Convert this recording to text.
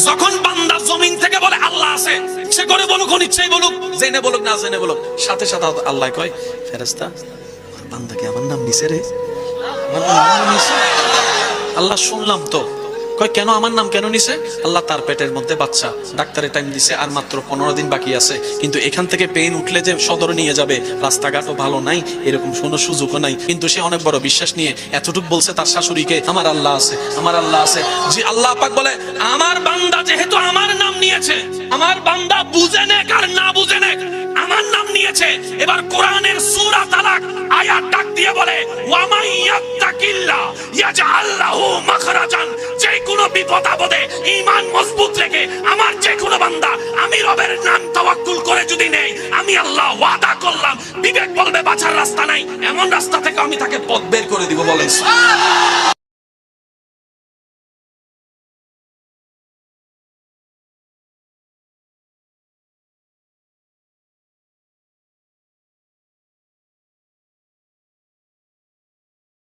যখন বান্দা জমিন থেকে বলে আল্লাহ আছে, সে করে বলুক, ইচ্ছাই বলুক, জেনে বলুক না জেনে বলুক, সাথে সাথে আল্লাহ কয় ফেরেশতা আমার বান্দা কি আমার নাম নিছে রে, আমার নাম নিছে। আল্লাহ শুনলাম তো। কয় কেন আমার নাম কেন নিছে? আল্লাহ তার পেটের মধ্যে বাচ্চা, ডাক্তারের টাইম দিছে আর মাত্র 15 দিন বাকি আছে, কিন্তু এখান থেকে পেইন উঠলে যে সদরে নিয়ে যাবে, রাস্তাঘাটও ভালো নাই, এরকম কোনো সুযোগও নাই, কিন্তু সে অনেক বড় বিশ্বাস নিয়ে এতটুকু বলছে তার শাশুড়িকে আমার আল্লাহ আছে, আমার আল্লাহ আছে। যে আল্লাহ পাক বলে আমার বান্দা যেহেতু আমার নাম নিয়েছে, আমার বান্দা বুঝে নেক আর না বুঝে নেক, আমার নাম নিয়েছে। এবার কোরআনের সূরা তালাক আয়াত ডাক দিয়ে বলে ওয়া মান ইয়াত্তাকিল্লাহ ইয়াজআল লাহু মাখরাজান, যে কোনো বিপদ আপদে ঈমান মজবুত রেখে আমার যে কোনো বান্দা আমি রবের নাম তাওয়াক্কুল করে যদি নেই, আমি আল্লাহ ওয়াদা করলাম বিবেক বলবে বাঁচার রাস্তা নাই, এমন রাস্তা থেকে আমি তাকে পথ বের করে দিব। বলেন সুবহানাল্লাহ।